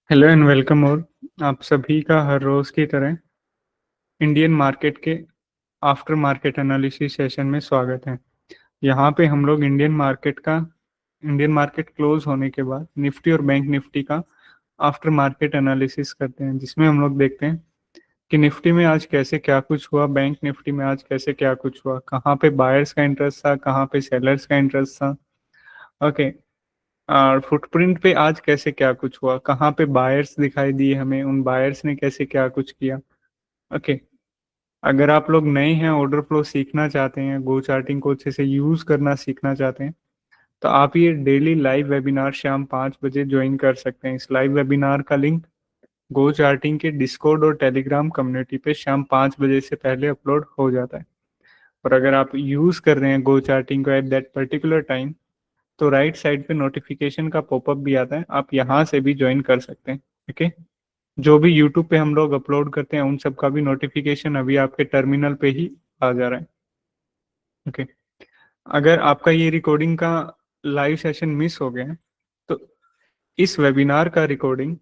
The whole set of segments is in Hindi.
हेलो एंड वेलकम और आप सभी का हर रोज़ की तरह इंडियन मार्केट के आफ्टर मार्केट एनालिसिस सेशन में स्वागत है। यहाँ पे हम लोग इंडियन मार्केट क्लोज होने के बाद निफ्टी और बैंक निफ्टी का आफ्टर मार्केट एनालिसिस करते हैं, जिसमें हम लोग देखते हैं कि निफ्टी में आज कैसे क्या कुछ हुआ, बैंक निफ्टी में आज कैसे क्या कुछ हुआ, कहाँ पे बायर्स का इंटरेस्ट था, कहाँ पे सेलर्स का इंटरेस्ट था। ओके। और फुटप्रिंट पे आज कैसे क्या कुछ हुआ, कहाँ पे बायर्स दिखाई दिए हमें, उन बायर्स ने कैसे क्या कुछ किया। ओके। अगर आप लोग नए हैं, ऑर्डर फ्लो सीखना चाहते हैं, गो चार्टिंग को अच्छे से यूज करना सीखना चाहते हैं, तो आप ये डेली लाइव वेबिनार शाम 5 बजे ज्वाइन कर सकते हैं। इस लाइव वेबिनार का लिंक गो चार्टिंग के डिस्कॉर्ड और टेलीग्राम कम्युनिटी पे शाम 5 बजे से पहले अपलोड हो जाता है। और अगर आप यूज कर रहे हैं गो चार्टिंग को एट दैट पर्टिकुलर टाइम, तो राइट साइड पे नोटिफिकेशन का पॉपअप भी आता है, आप यहाँ से भी ज्वाइन कर सकते हैं। ओके। जो भी यूट्यूब पे हम लोग अपलोड करते हैं उन सब का भी नोटिफिकेशन अभी आपके टर्मिनल पे ही आ जा रहा है। ओके। अगर आपका ये रिकॉर्डिंग का लाइव सेशन मिस हो गया है, तो इस वेबिनार का रिकॉर्डिंग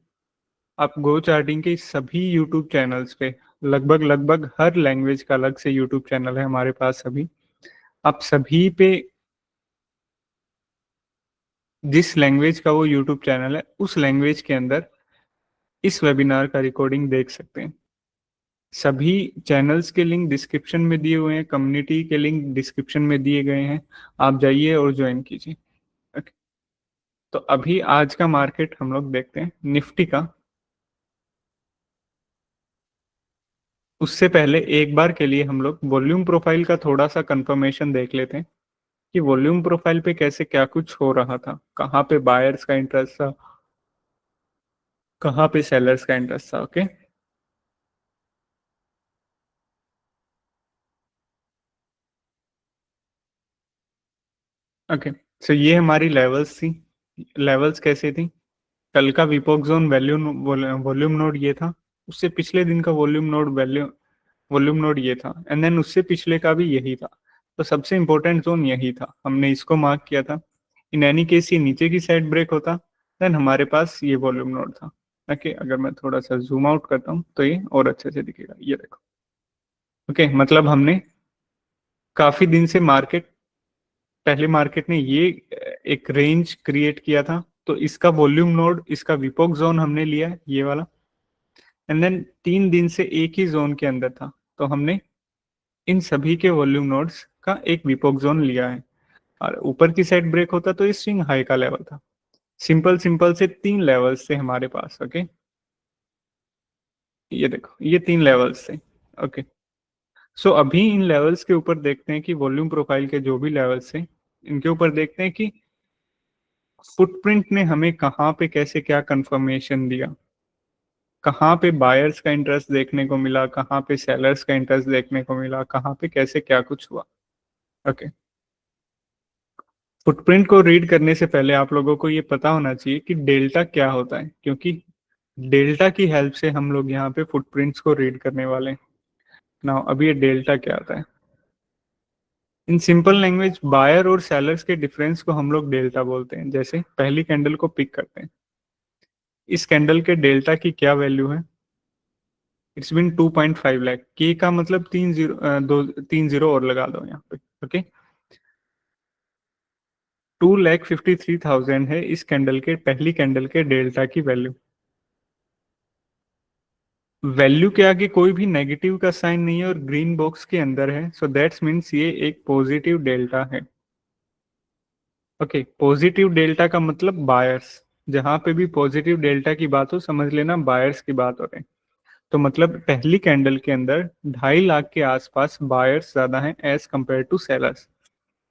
आप गो चार्टिंग के सभी यूट्यूब चैनल्स पे, लगभग लगभग हर लैंग्वेज का अलग से यूट्यूब चैनल है हमारे पास अभी, आप सभी पे जिस लैंग्वेज का वो यूट्यूब चैनल है उस लैंग्वेज के अंदर इस वेबिनार का रिकॉर्डिंग देख सकते हैं। सभी चैनल्स के लिंक डिस्क्रिप्शन में दिए हुए हैं, कम्युनिटी के लिंक डिस्क्रिप्शन में दिए गए हैं, आप जाइए और ज्वाइन कीजिए। ओके। तो अभी आज का मार्केट हम लोग देखते हैं निफ्टी का। उससे पहले एक बार के लिए हम लोग वॉल्यूम प्रोफाइल का थोड़ा सा कंफर्मेशन देख लेते हैं कि वॉल्यूम प्रोफाइल पे कैसे क्या कुछ हो रहा था, कहाँ पे बायर्स का इंटरेस्ट था, कहाँ पे सेलर्स का इंटरेस्ट था। ओके। ओके। सो ये हमारी लेवल्स थी। लेवल्स कैसे थी? कल का विपोक जोन वॉल्यूम नोड ये था, उससे पिछले दिन का वॉल्यूम नोड ये था, एंड देन उससे पिछले का भी यही था। तो सबसे इंपॉर्टेंट जोन यही था, हमने इसको मार्क किया था। इन एनी केस ये नीचे की साइड ब्रेक होता, देन हमारे पास ये वॉल्यूम नोड था। ओके। अगर मैं थोड़ा सा जूम आउट करता हूँ तो ये और अच्छे से दिखेगा, ये देखो। ओके। मतलब हमने काफी दिन से पहले मार्केट ने ये एक रेंज क्रिएट किया था, तो इसका वॉल्यूम नोड, इसका विपोक जोन हमने लिया है ये वाला, एंड देन 3 दिन से एक ही जोन के अंदर था, तो हमने इन सभी के वॉल्यूम नोड्स का एक विपोक जोन लिया है। और ऊपर की साइड ब्रेक होता तो ये स्विंग हाई का लेवल था। सिंपल सिंपल से 3 लेवल्स थे हमारे पास। ओके। ये देखो, ये 3 लेवल्स थे। ओके। सो अभी इन लेवल्स के ऊपर देखते हैं कि वॉल्यूम प्रोफाइल के जो भी लेवल्स थे, इनके ऊपर देखते हैं कि फुटप्रिंट ने हमें कहाँ पे कैसे क्या कंफर्मेशन दिया, कहाँ पे बायर्स का इंटरेस्ट देखने को मिला, कहाँ पे सेलर्स का इंटरेस्ट देखने को मिला, कहाँ पे कैसे क्या कुछ हुआ। ओके। फुटप्रिंट को रीड करने से पहले आप लोगों को ये पता होना चाहिए कि डेल्टा क्या होता है, क्योंकि डेल्टा की हेल्प से हम लोग यहाँ पे फुटप्रिंट्स को रीड करने वाले हैं। नाउ अभी ये डेल्टा क्या आता है? इन सिंपल लैंग्वेज, बायर और सेलर्स के डिफरेंस को हम लोग डेल्टा बोलते हैं। जैसे पहली कैंडल को पिक करते हैं, इस कैंडल के डेल्टा की क्या वैल्यू है? It's been 2.5 lakh. के का मतलब 3 जीरो और लगा दो यहाँ पे। ओके। 2,53,000 है इस कैंडल के, पहली कैंडल के डेल्टा की वैल्यू। वैल्यू के आगे कोई भी नेगेटिव का साइन नहीं है और ग्रीन बॉक्स के अंदर है, सो दैट्स मीन्स ये एक पॉजिटिव डेल्टा है। ओके। पॉजिटिव डेल्टा का मतलब बायर्स, जहां पे भी पॉजिटिव डेल्टा की बात हो समझ लेना बायर्स की बात हो रही है। तो मतलब पहली कैंडल के अंदर 2.5 लाख के आसपास बायर्स ज्यादा हैं एज कंपेयर टू सेलर्स।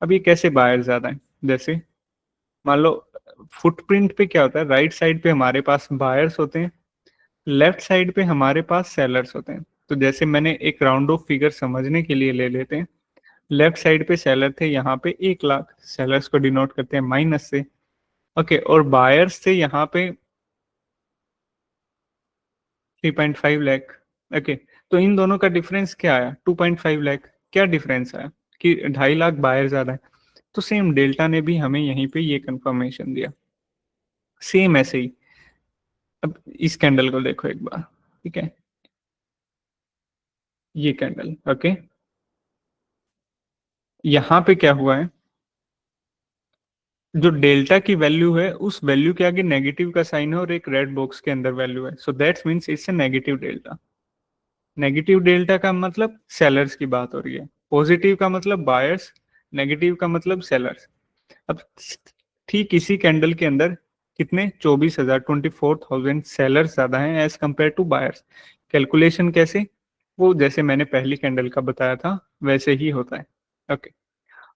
अब ये कैसे बायर ज्यादा है? जैसे मान लो फुटप्रिंट पे क्या होता है, राइट साइड पे हमारे पास बायर्स होते हैं, लेफ्ट साइड पे हमारे पास सेलर्स होते हैं। तो जैसे मैंने एक राउंड ऑफ फिगर समझने के लिए ले लेते हैं, लेफ्ट साइड पे सेलर थे यहाँ पे 1 लाख, सेलर्स को डिनोट करते हैं माइनस से। ओके। और बायर्स थे यहाँ पे 3.5 लाख। ओके। तो इन दोनों का डिफरेंस क्या आया? 2.5 लाख। क्या डिफरेंस आया? कि 2.5 लाख बायर ज्यादा है। तो सेम डेल्टा ने भी हमें यहीं पे ये कंफर्मेशन दिया, सेम ऐसे ही। अब इस कैंडल को देखो एक बार, ठीक है, ये कैंडल, ओके, यहाँ पे क्या हुआ है, जो डेल्टा की वैल्यू है उस वैल्यू के आगे नेगेटिव का साइन है और एक रेड बॉक्स के अंदर वैल्यू है, so that's means it's a negative delta. Negative delta का मतलब सेलर्स की बात हो रही है, पॉजिटिव का मतलब बायर्स, नेगेटिव का मतलब सेलर्स। अब ठीक इसी कैंडल के अंदर कितने 24,000, 24,000 सेलर्स ज्यादा हैं as compared to buyers. Calculation कैसे, वो जैसे मैंने पहली कैंडल का बताया था वैसे ही होता है। ओके,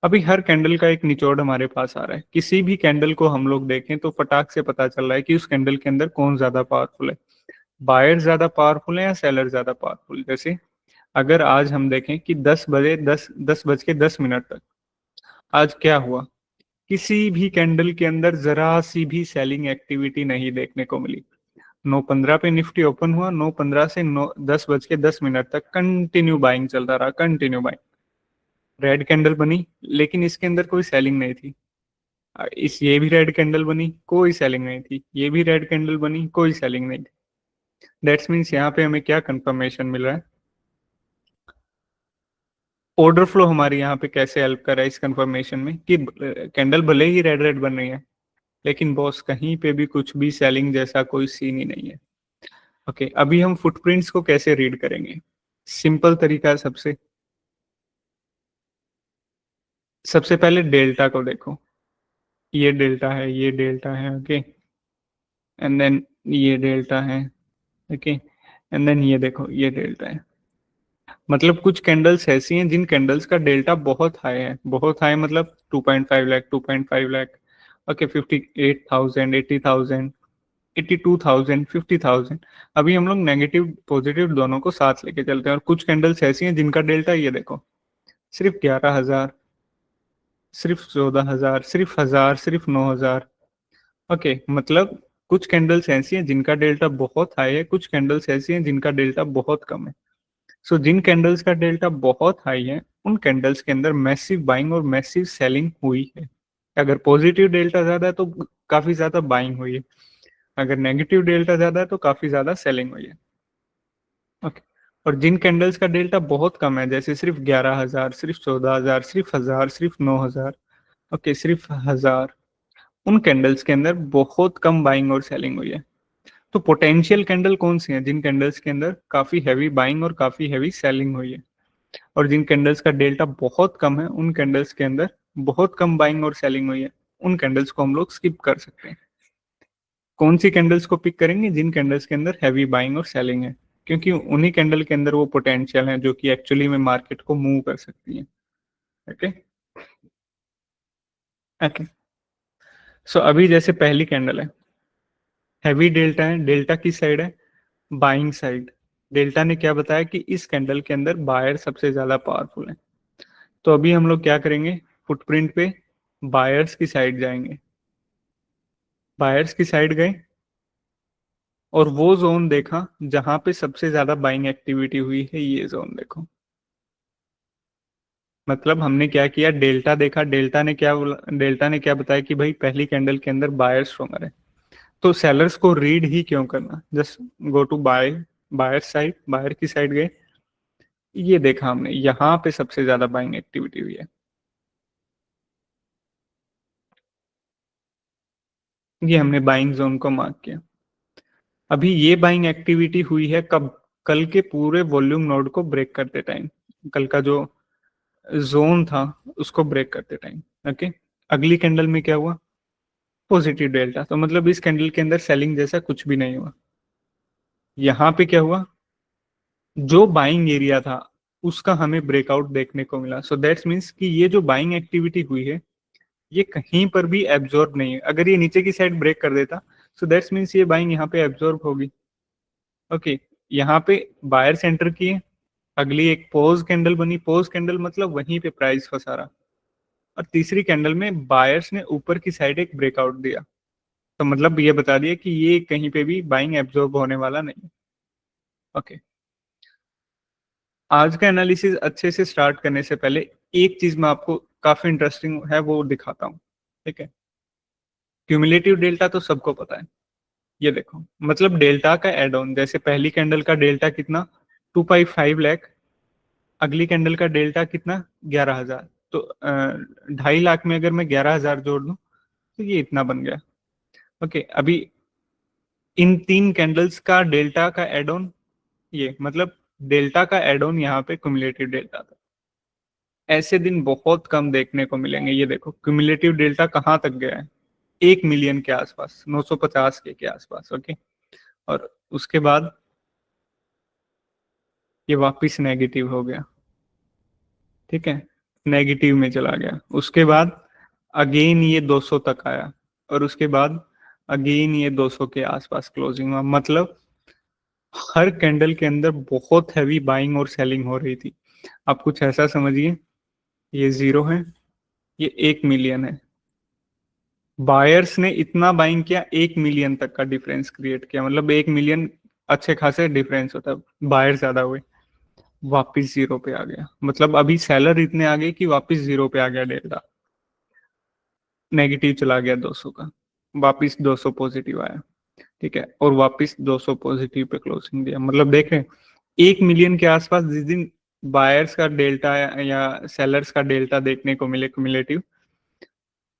अभी हर कैंडल का एक निचोड़ हमारे पास आ रहा है, किसी भी कैंडल को हम लोग देखें तो फटाक से पता चल रहा है कि उस कैंडल के अंदर कौन ज्यादा पावरफुल है, बायर ज्यादा पावरफुल है या सेलर ज्यादा पावरफुल। जैसे अगर आज हम देखें कि 10 बज के 10 मिनट तक आज क्या हुआ, किसी भी कैंडल के अंदर जरा सी भी सेलिंग एक्टिविटी नहीं देखने को मिली। 9:15 पे निफ्टी ओपन हुआ, 9:15 से 10 बज के 10 मिनट तक कंटिन्यू बाइंग चलता रहा, कंटिन्यू बाइंग। रेड कैंडल बनी लेकिन इसके अंदर कोई सेलिंग नहीं थी। ये भी रेड कैंडल बनी, कोई सेलिंग नहीं थी, ये भी रेड कैंडल बनी, कोई सेलिंग नहीं थी। दैट्स मीन्स यहाँ पे हमें क्या कंफर्मेशन मिल रहा है, ऑर्डर फ्लो हमारे यहाँ पे कैसे हेल्प कर रहा है इस कंफर्मेशन में कि कैंडल भले ही रेड रेड बन रही है लेकिन बॉस कहीं पे भी कुछ भी सेलिंग जैसा कोई सीन ही नहीं है। ओके, अभी हम फुटप्रिंट्स को कैसे रीड करेंगे, सिंपल तरीका है। सबसे पहले डेल्टा को देखो, ये डेल्टा है, ये डेल्टा है, ओके, एंड देन ये डेल्टा है, ओके, एंड देन ये देखो ये डेल्टा है। मतलब कुछ कैंडल्स ऐसी हैं जिन कैंडल्स का डेल्टा बहुत हाई है, बहुत हाई मतलब 2.5 लाख, 2.5 लाख, ओके, 58,000, 80,000, 82,000, 50,000। अभी हम लोग नेगेटिव पॉजिटिव दोनों को साथ लेके चलते हैं, और कुछ कैंडल्स ऐसी हैं जिनका डेल्टा ये देखो सिर्फ 11,000, सिर्फ 14,000, सिर्फ 1,000, सिर्फ 9,000। ओके, मतलब कुछ कैंडल्स ऐसी हैं जिनका डेल्टा बहुत हाई है, कुछ कैंडल्स ऐसी हैं जिनका डेल्टा बहुत कम है। सो जिन कैंडल्स का डेल्टा बहुत हाई है उन कैंडल्स के अंदर मैसिव बाइंग और मैसिव सेलिंग हुई है। अगर पॉजिटिव डेल्टा ज्यादा है तो काफी ज्यादा बाइंग हुई है, अगर नेगेटिव डेल्टा ज्यादा है तो काफी ज्यादा सेलिंग हुई है। ओके, और जिन कैंडल्स का डेल्टा बहुत कम है, जैसे सिर्फ 11,000, सिर्फ 14,000, सिर्फ 1,000, सिर्फ 9,000, ओके, सिर्फ 1,000, उन कैंडल्स के अंदर बहुत कम बाइंग और सेलिंग हुई है। तो पोटेंशियल कैंडल कौन सी है, जिन कैंडल्स के अंदर काफी हैवी बाइंग और काफी हैवी सेलिंग हुई है। और जिन कैंडल्स का डेल्टा बहुत कम है उन कैंडल्स के अंदर बहुत कम बाइंग और सेलिंग हुई है, उन कैंडल्स को हम लोग स्किप कर सकते हैं। कौन सी कैंडल्स को पिक करेंगे, जिन कैंडल्स के अंदर हैवी बाइंग और सेलिंग है, क्योंकि उन्हीं कैंडल के अंदर वो पोटेंशियल है जो कि एक्चुअली में मार्केट को मूव कर सकती है। ओके, ओके, सो अभी जैसे पहली कैंडल है, हैवी डेल्टा है, डेल्टा की साइड है, बाइंग साइड। डेल्टा ने क्या बताया कि इस कैंडल के अंदर बायर सबसे ज्यादा पावरफुल है। तो अभी हम लोग क्या करेंगे, फुटप्रिंट पे बायर्स की साइड जाएंगे, बायर्स की साइड गए और वो जोन देखा जहां पे सबसे ज्यादा बाइंग एक्टिविटी हुई है, ये जोन देखो। मतलब हमने क्या किया, डेल्टा देखा, डेल्टा ने क्या बताया कि भाई पहली कैंडल के अंदर बायर स्ट्रॉन्गर है। तो सेलर्स को रीड ही क्यों करना, just go to buyer side, buyer की साइड गए, ये देखा हमने यहाँ पे सबसे ज्यादा बाइंग एक्टिविटी हुई है, ये हमने बाइंग जोन को मार्क किया। अभी ये बाइंग एक्टिविटी हुई है कब, कल के पूरे वॉल्यूम नोड को ब्रेक करते टाइम, कल का जो जोन था उसको ब्रेक करते टाइम। ओके, अगली कैंडल में क्या हुआ, पॉजिटिव डेल्टा, तो मतलब इस कैंडल के अंदर सेलिंग जैसा कुछ भी नहीं हुआ। यहाँ पे क्या हुआ, जो बाइंग एरिया था उसका हमें ब्रेकआउट देखने को मिला। सो दैट्स मीन्स कि ये जो बाइंग एक्टिविटी हुई है ये कहीं पर भी एब्जॉर्ब नहीं है। अगर ये नीचे की साइड ब्रेक कर देता सो दैट्स मीन्स ये बाइंग यहाँ पे एब्जॉर्ब होगी। ओके, यहाँ पे बायर सेंटर किए, अगली एक पोज कैंडल बनी, पोज कैंडल मतलब वहीं पे प्राइस फंसा रहा, और तीसरी कैंडल में बायर्स ने ऊपर की साइड एक ब्रेकआउट दिया। तो मतलब ये बता दिया कि ये कहीं पे भी बाइंग एब्जॉर्ब होने वाला नहीं। ओके, आज का एनालिसिस अच्छे से स्टार्ट करने से पहले एक चीज मैं आपको काफी इंटरेस्टिंग है वो दिखाता हूँ। ठीक है, क्यूमुलेटिव डेल्टा तो सबको पता है, ये देखो, मतलब डेल्टा का एड ऑन, जैसे पहली कैंडल का डेल्टा कितना, 2.5 लाख, अगली कैंडल का डेल्टा कितना, 11,000। तो 2.5 लाख में अगर मैं 11,000 जोड़ दूं तो ये इतना बन गया। ओके, अभी इन 3 कैंडल्स का डेल्टा का एड ऑन, ये मतलब डेल्टा का एड ऑन यहाँ पे क्युमुलेटिव डेल्टा था। ऐसे दिन बहुत कम देखने को मिलेंगे। ये देखो क्युमुलेटिव डेल्टा कहाँ तक गया है, 1 मिलियन के आसपास, 950 के आसपास। ओके, और उसके बाद ये वापिस नेगेटिव हो गया, ठीक है, नेगेटिव में चला गया। उसके बाद अगेन ये 200 तक आया, और उसके बाद अगेन ये 200 के आसपास क्लोजिंग हुआ। मतलब हर कैंडल के अंदर बहुत हैवी बाइंग और सेलिंग हो रही थी। आप कुछ ऐसा समझिए, ये 0 है, ये 1 मिलियन है। बायर्स ने इतना बाइंग किया, 1 मिलियन तक का डिफरेंस क्रिएट किया। मतलब 1 मिलियन अच्छे खासे डिफरेंस होता है, बायर ज्यादा हुए, वापिस 0 पे आ गया। मतलब अभी सेलर इतने आ गए कि वापिस 0 पे आ गया डेल्टा, नेगेटिव चला गया 200 का, वापिस 200 पॉजिटिव आया, ठीक है, और वापिस 200 पॉजिटिव पे क्लोजिंग दिया। मतलब देख रहे हैं, 1 मिलियन के आसपास जिस दिन बायर्स का डेल्टा या सेलर्स का डेल्टा देखने को मिले क्युमुलेटिव,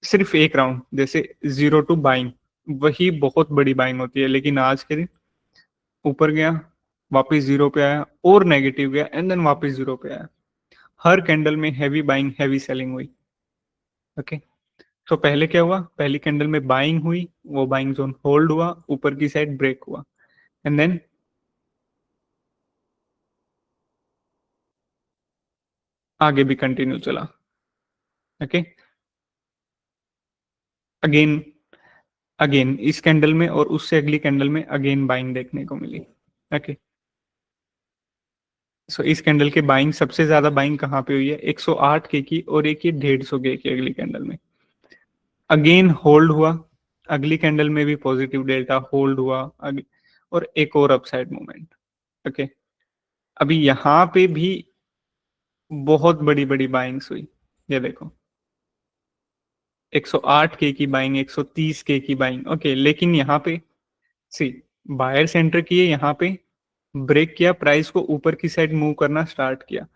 सिर्फ एक राउंड, जैसे 0 टू बाइंग, वही बहुत बड़ी बाइंग होती है। लेकिन आज के दिन ऊपर गया, वापिस 0 पे आया, और नेगेटिव गया, एंड देन वापिस 0 पे आया। हर कैंडल में हैवी बाइंग हैवी सेलिंग हुई। ओके, तो पहले क्या हुआ, पहली कैंडल में बाइंग हुई, वो बाइंग जोन होल्ड हुआ, ऊपर की साइड ब्रेक हुआ, एंड देन आगे भी कंटिन्यू चला। ओके, अगेन अगेन इस कैंडल में और उससे अगली कैंडल में अगेन बाइंग देखने को मिली। ओके, सो इस कैंडल के बाइंग, सबसे ज्यादा बाइंग कहाँ पे हुई है, 108 के की, और एक ये 150 के की अगली कैंडल में। अगेन होल्ड हुआ, अगली कैंडल में भी पॉजिटिव डेल्टा होल्ड हुआ, और एक और अपसाइड मूवमेंट। ओके, अभी यहाँ पे भी बहुत बड़ी बड़ी बाइंग्स हुई। ये देखो 108 के की बाइंग, 130 के की बाइंग। ओके, लेकिन यहाँ पे सी बायर सेंटर किए, यहाँ पे ब्रेक किया, प्राइस को ऊपर की साइड मूव करना स्टार्ट किया।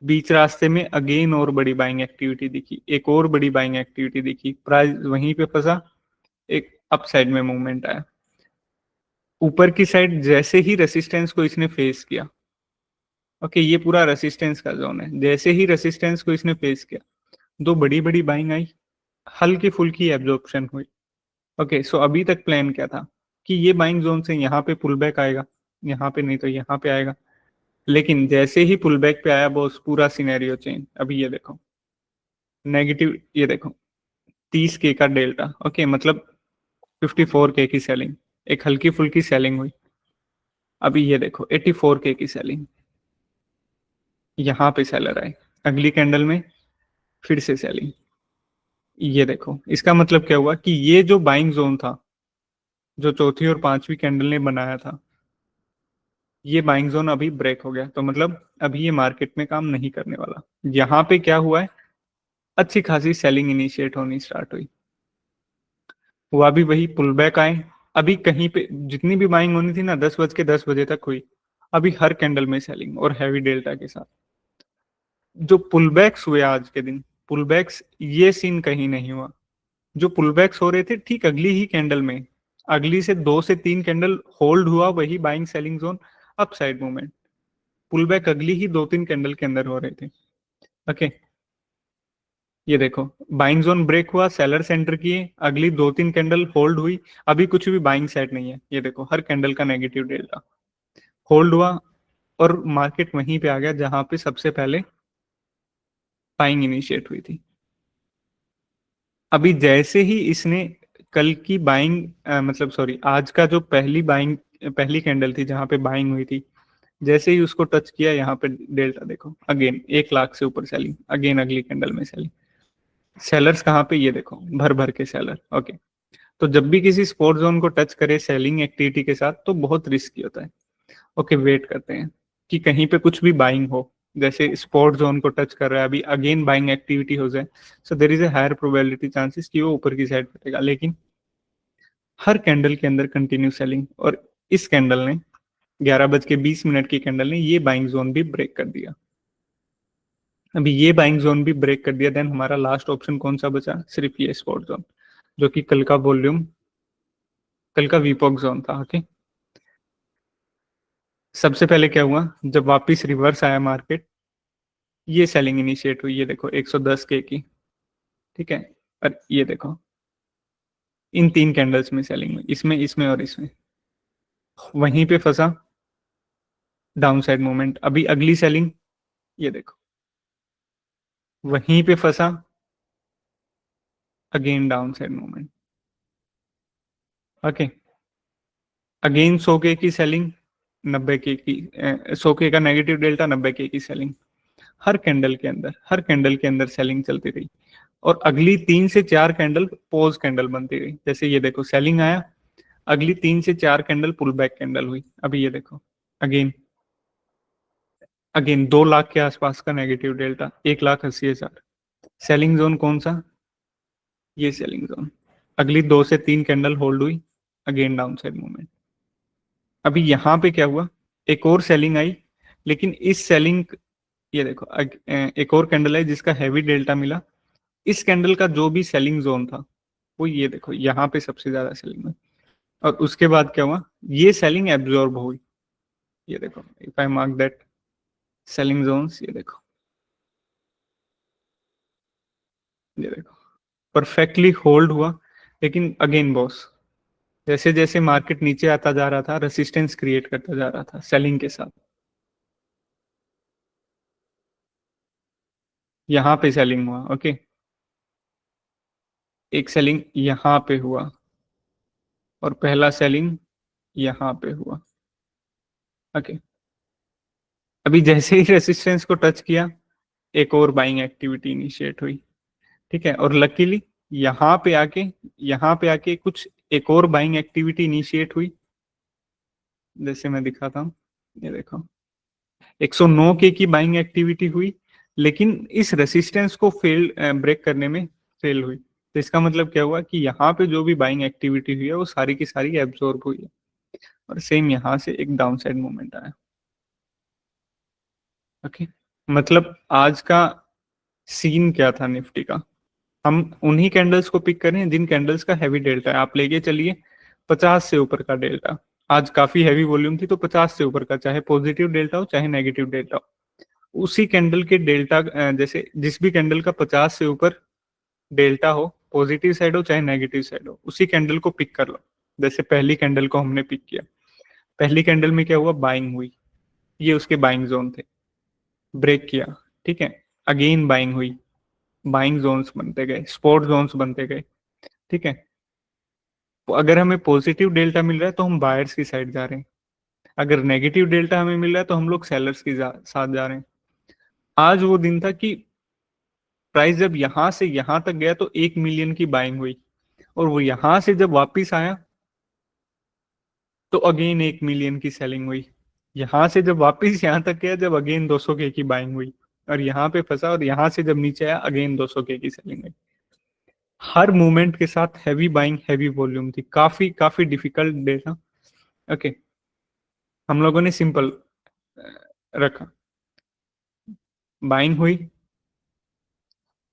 बीच रास्ते में अगेन और बड़ी बाइंग एक्टिविटी दिखी, एक और बड़ी बाइंग एक्टिविटी दिखी, प्राइस वहीं पे फंसा, एक अप साइड में मूवमेंट आया। ऊपर की साइड जैसे ही रेसिस्टेंस को इसने फेस किया, ओके, ये पूरा रेसिस्टेंस का जोन है, जैसे ही रेसिस्टेंस को इसने फेस किया, दो बड़ी बड़ी बाइंग आई, हल्की फुल्की एब्जॉर्प्शन हुई। ओके, सो अभी तक प्लान क्या था कि ये बाइंग जोन से यहाँ पे पुल बैक आएगा, यहाँ पे नहीं तो यहाँ पे आएगा। लेकिन जैसे ही पुल बैक पे आया, बॉस, पूरा सिनेरियो चेंज। अभी ये देखो नेगेटिव, ये देखो 30 के का डेल्टा। ओके, मतलब 54 के की सेलिंग, एक हल्की फुल्की सेलिंग हुई। अभी ये देखो 84 के की सेलिंग, यहाँ पे सेलर आए, अगली कैंडल में फिर से सेलिंग। ये देखो, इसका मतलब क्या हुआ कि ये जो बाइंग जोन था, जो चौथी और पांचवी कैंडल ने बनाया था, ये बाइंग जोन अभी ब्रेक हो गया। तो मतलब अभी ये मार्केट में काम नहीं करने वाला। यहाँ पे क्या हुआ है, अच्छी खासी सेलिंग इनिशिएट होनी स्टार्ट हुई, हुआ भी वही, पुल बैक आए। अभी कहीं पे जितनी भी बाइंग होनी थी ना, 10 बज के 10 बजे तक हुई। अभी हर कैंडल में सेलिंग और हैवी डेल्टा के साथ। जो पुलबैक्स हुए आज के दिन, पुलबैक्स, ये सीन कहीं नहीं हुआ। जो पुलबैक्स हो रहे थे ठीक अगली ही कैंडल में, अगली से 2 से 3 कैंडल होल्ड हुआ वही buying selling zone, up side movement. Pullback अगली ही 2-3 कैंडल के अंदर हो रहे थे। ओके, ये देखो बाइंग जोन ब्रेक हुआ, सेलर सेंटर किए, अगली 2-3 कैंडल होल्ड हुई, अभी कुछ भी बाइंग साइड नहीं है। ये देखो हर कैंडल का नेगेटिव डेल्टा होल्ड हुआ, और मार्केट वहीं पे आ गया जहां पे सबसे पहले बाइंग इनिशिएट हुई थी। अभी जैसे ही इसने कल की बाइंग, मतलब सॉरी, आज का जो पहली कैंडल थी जहां पे बाइंग हुई थी, जैसे ही उसको टच किया, यहाँ पे डेल्टा देखो, अगेन 1 लाख से ऊपर सेलिंग, अगेन अगली कैंडल में सेलिंग। सेलर्स कहाँ पे, ये देखो भर भर के सेलर। ओके, तो जब भी किसी स्पोर्ट जोन को टच करे सेलिंग एक्टिविटी के साथ, तो बहुत रिस्की होता है। ओके, वेट करते हैं कि कहीं पे कुछ भी बाइंग हो, जैसे स्पोर्ट जोन को टच कर रहा है, अभी अगेन बाइंग एक्टिविटी हो जाए, so there is a higher probability chances कि वो ऊपर की साइड फटेगा। लेकिन हर कैंडल के अंदर कंटिन्यू सेलिंग, और इस कैंडल ने 11:20 की कैंडल ने ये बाइंग जोन भी ब्रेक कर दिया। अभी ये बाइंग जोन भी ब्रेक कर दिया, देन हमारा लास्ट ऑप्शन कौन सा बचा? सिर्फ ये स्पॉट जोन, जो कि कल का वॉल्यूम, कल का वीपॉक जोन था। ओके, सबसे पहले क्या हुआ, जब वापस रिवर्स आया मार्केट, ये सेलिंग इनिशिएट हुई, ये देखो 110 के की, ठीक है। और ये देखो इन 3 कैंडल्स में सेलिंग हुई, इसमें, इसमें और इसमें। वहीं पे फंसा, डाउन साइड मूवमेंट। अभी अगली सेलिंग, ये देखो वहीं पे फंसा, again down side movement. Okay, again 100 के की सेलिंग, 90 के की, 100 के का नेगेटिव डेल्टा, 90 के की सेलिंग। हर कैंडल के अंदर, हर कैंडल के अंदर सेलिंग चलती रही, और अगली 3 से 4 कैंडल पॉज कैंडल बनती रही। जैसे ये देखो सेलिंग आया, अगली 3 से 4 कैंडल पुल बैक कैंडल हुई। अभी ये देखो अगेन, अगेन 2 लाख के आसपास का नेगेटिव डेल्टा, 1,80,000। सेलिंग जोन कौन सा? ये सेलिंग जोन। अगली 2 से 3 कैंडल होल्ड हुई, अगेन डाउन साइड मूवमेंट। अभी यहां पे क्या हुआ, एक और सेलिंग आई, लेकिन इस सेलिंग, ये देखो एक और कैंडल है जिसका हैवी डेल्टा मिला। इस कैंडल का जो भी सेलिंग जोन था, वो ये देखो यहाँ पे सबसे ज्यादा सेलिंग हुई। और उसके बाद क्या हुआ, ये सेलिंग एब्जॉर्ब हुई। ये देखो, if I mark that selling zones, ये देखो, ये देखो परफेक्टली होल्ड हुआ। लेकिन अगेन बॉस, जैसे जैसे मार्केट नीचे आता जा रहा था, रेसिस्टेंस क्रिएट करता जा रहा था सेलिंग के साथ। यहाँ पे सेलिंग हुआ। ओके, एक सेलिंग यहाँ पे हुआ, और पहला सेलिंग यहाँ पे हुआ। ओके, अभी जैसे ही रेसिस्टेंस को टच किया, एक और बाइंग एक्टिविटी इनिशिएट हुई, ठीक है। और लकीली यहाँ पे आके, यहाँ पे आके कुछ एक और बाइंग एक्टिविटी इनिशिएट हुई, जैसे मैं दिखाता हूँ। ये देखो 109 के की बाइंग एक्टिविटी हुई, लेकिन इस रेसिस्टेंस को फेल, ब्रेक करने में फेल हुई। तो इसका मतलब क्या हुआ कि यहाँ पे जो भी बाइंग एक्टिविटी हुई है वो सारी की सारी एब्जॉर्ब हुई है, और सेम यहाँ से एक डाउन साइड मूवमेंट आया। ओके, मतलब आज का सीन क्या था निफ्टी का, हम उन्हीं कैंडल्स को पिक करें जिन कैंडल्स का हैवी डेल्टा है। आप लेके चलिए 50 से ऊपर का डेल्टा, आज काफी हैवी वॉल्यूम थी, तो 50 से ऊपर का, चाहे पॉजिटिव डेल्टा हो चाहे नेगेटिव डेल्टा हो, उसी कैंडल के डेल्टा, जैसे जिस भी कैंडल का 50 से ऊपर डेल्टा हो, पॉजिटिव साइड हो चाहे नेगेटिव साइड हो, उसी कैंडल को पिक कर लो। जैसे पहली कैंडल को हमने पिक किया, पहली कैंडल में क्या हुआ, बाइंग हुई, ये उसके बाइंग जोन थे, ब्रेक किया, ठीक है। अगेन बाइंग हुई, बाइंग जोन्स बनते गए, स्पॉट जोन्स बनते गए, ठीक है। तो अगर हमें पॉजिटिव डेल्टा मिल रहा है तो हम बायर्स की साइड जा रहे हैं, अगर नेगेटिव डेल्टा हमें मिल रहा है तो हम लोग सेलर्स की साथ जा रहे हैं। आज वो दिन था कि प्राइस जब यहां से यहां तक गया तो 1 मिलियन की बाइंग हुई, और वो यहां से जब वापिस आया तो अगेन 1 मिलियन की सेलिंग हुई। यहां से जब वापिस यहां तक गया, जब अगेन 200 के की बाइंग हुई, और यहाँ पे फंसा, और यहाँ से जब नीचे आया अगेन 200 के की सेलिंग हुई। हर मूवमेंट के साथ हैवी बाइंग, हैवी वॉल्यूम थी, काफी काफी डिफिकल्ट डे था। ओके, हम लोगों ने सिंपल रखा, बाइंग हुई।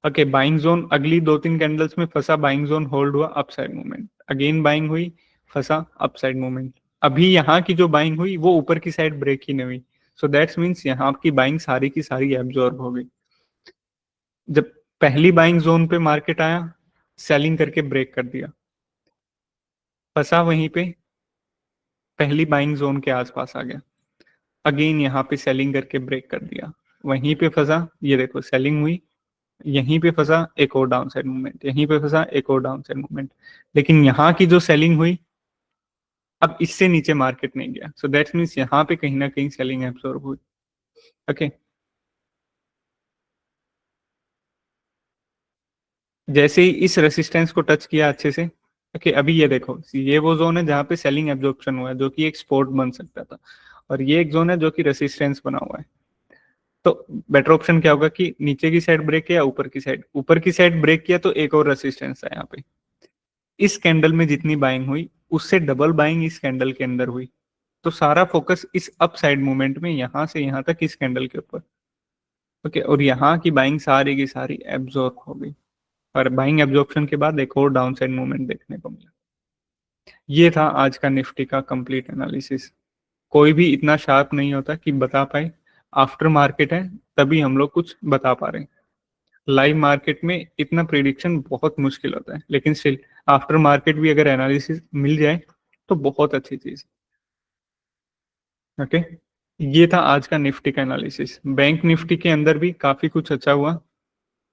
ओके, बाइंग जोन अगली 2-3 कैंडल्स में फंसा, बाइंग जोन होल्ड हुआ, अपसाइड मूवमेंट, अगेन बाइंग हुई, फंसा, अपसाइड मूवमेंट। अभी यहाँ की जो बाइंग हुई वो ऊपर की साइड ब्रेक ही नहीं हुई, सो दैट्स मीन्स यहाँ की बाइंग सारी की सारी एब्जॉर्ब हो गई। जब पहली बाइंग जोन पे मार्केट आया, सेलिंग करके ब्रेक कर दिया, फंसा वहीं पे, पहली बाइंग जोन के आसपास आ गया, अगेन यहाँ पे सेलिंग करके ब्रेक कर दिया, वहीं पे फंसा, ये देखो सेलिंग हुई, यहीं पे फंसा, एक और डाउन साइड मूवमेंट, यहीं पे फंसा, एक और डाउन साइड मूवमेंट। लेकिन यहाँ की जो सेलिंग हुई, अब इससे नीचे मार्केट नहीं गया, सो दैट मीन्स यहाँ पे कहीं ना कहीं सेलिंग एब्जॉर्ब हुई। ओके, जैसे ही इस रेसिस्टेंस को टच किया अच्छे से, ओके, अभी ये देखो, ये वो जोन है जहाँ पे सेलिंग एब्जॉर्प्शन हुआ है, जो कि एक स्पोर्ट बन सकता था, और ये एक जोन है जो कि रेसिस्टेंस बना हुआ है। तो बेटर ऑप्शन क्या होगा कि नीचे की साइड ब्रेक किया, ऊपर की साइड, ऊपर की साइड ब्रेक किया तो एक और रेसिस्टेंस है यहाँ पे, इस कैंडल में जितनी बाइंग हुई उससे डबल बाइंग इस कैंडल के अंदर हुई, तो सारा फोकस इस अपसाइड मूवमेंट में यहां से यहां तक इस कैंडल के ऊपर। ओके, और यहाँ की बाइंग सारी की सारी एब्जॉर्ब हो गई, और बाइंग एब्जॉर्प्शन के बाद एक और डाउनसाइड मूवमेंट देखने को मिला। ये था आज का निफ्टी का कंप्लीट एनालिसिस। कोई भी इतना शार्प नहीं होता कि बता पाए। आफ्टर मार्केट है तभी हम लोग कुछ बता पा रहे हैं। लाइव मार्केट में इतना प्रिडिक्शन बहुत मुश्किल होता है, लेकिन स्टिल आफ्टर मार्केट भी अगर एनालिसिस मिल जाए तो बहुत अच्छी चीज। ओके, ये था आज का निफ्टी का एनालिसिस। बैंक निफ्टी के अंदर भी काफी कुछ अच्छा हुआ।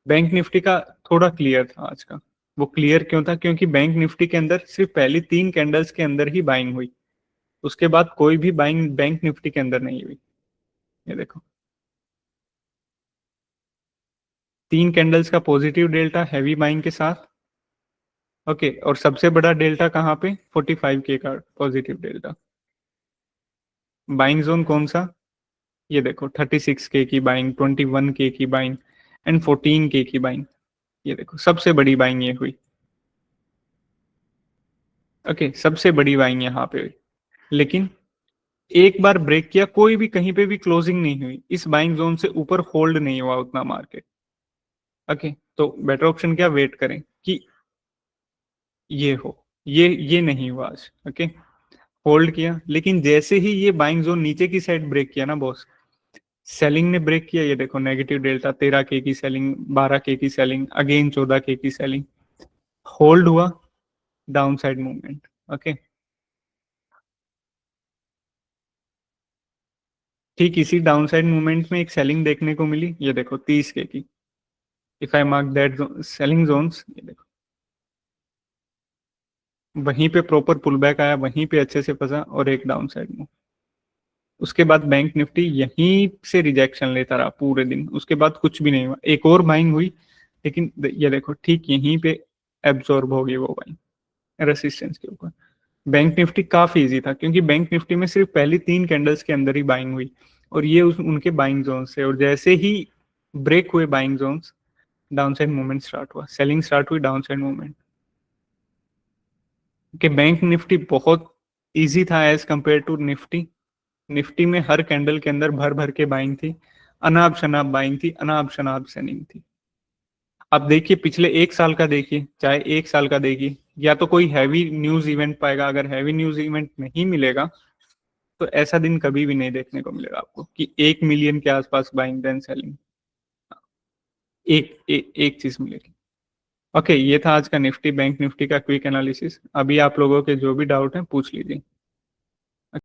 बैंक निफ्टी का थोड़ा क्लियर था आज का। वो क्लियर क्यों था? क्योंकि बैंक निफ्टी के अंदर सिर्फ पहली 3 कैंडल्स के अंदर ही बाइंग हुई, उसके बाद कोई भी बाइंग बैंक निफ्टी के अंदर नहीं हुई। ये देखो, 3 कैंडल्स का पॉजिटिव डेल्टा हैवी बाइंग के साथ। ओके, और सबसे बड़ा डेल्टा कहाँ पे? 45K का पॉजिटिव डेल्टा। बाइंग जोन कौन सा? ये देखो, 36K की बाइंग, 21K की बाइंग एंड 14K की बाइंग। ये देखो, सबसे बड़ी बाइंग ये हुई। ओके, सबसे बड़ी बाइंग यहाँ पे हुई, लेकिन एक बार ब्रेक किया, कोई भी कहीं पे भी क्लोजिंग नहीं हुई, इस बाइंग जोन से ऊपर होल्ड नहीं हुआ उतना मार्केट। ओके, तो बेटर ऑप्शन क्या? वेट करें कि ये हो। ये नहीं हुआ आज। ओके, होल्ड किया, लेकिन जैसे ही ये बाइंग जोन नीचे की साइड ब्रेक किया ना बॉस, सेलिंग ने ब्रेक किया। ये देखो, नेगेटिव डेल्टा, 13K की सेलिंग, 12K की सेलिंग, अगेन 14K की सेलिंग, होल्ड हुआ, डाउन साइड मूवमेंट। ओके, ठीक इसी डाउन साइड मूवमेंट में एक सेलिंग देखने को मिली। ये देखो, 30K की। If I mark that selling zones, ये देखो, वहीं पे प्रॉपर पुल बैक आया, वहीं पे अच्छे से फंसा और एक डाउन साइड मूव। उसके बाद बैंक निफ्टी यहीं से रिजेक्शन लेता रहा पूरे दिन, उसके बाद कुछ भी नहीं हुआ। एक और बाइंग हुई, लेकिन ये देखो, ठीक यहीं पे एब्जॉर्ब होगी वो बाइंग, रेसिस्टेंस के ऊपर। बैंक निफ्टी काफी इजी था, क्योंकि बैंक निफ्टी में सिर्फ पहली 3 कैंडल्स के अंदर ही बाइंग हुई, और ये उनके बाइंग जोन से, और जैसे ही ब्रेक हुए buying zones, down side movement start हुआ, सेलिंग स्टार्ट हुई, डाउन साइड मूवमेंट। कि बैंक निफ्टी बहुत इजी था as compared to Nifty. Nifty में हर कैंडल के अंदर भर भर के बाइंग थी, अनाप शनाप बाइंग थी, अनाप शनाप सेलिंग थी। अब देखिए, पिछले 1 साल का देखिए, चाहे 1 साल का देखिए, या तो कोई हैवी न्यूज इवेंट पाएगा। अगर हैवी न्यूज इवेंट नहीं मिलेगा तो ऐसा दिन कभी भी नहीं देखने को मिलेगा आपको कि 1 मिलियन के आसपास बाइंग देन सेलिंग। एक चीज मिलेगी। ओके, ये था आज का निफ्टी बैंक निफ्टी का क्विक एनालिसिस। अभी आप लोगों के जो भी डाउट है पूछ लीजिए।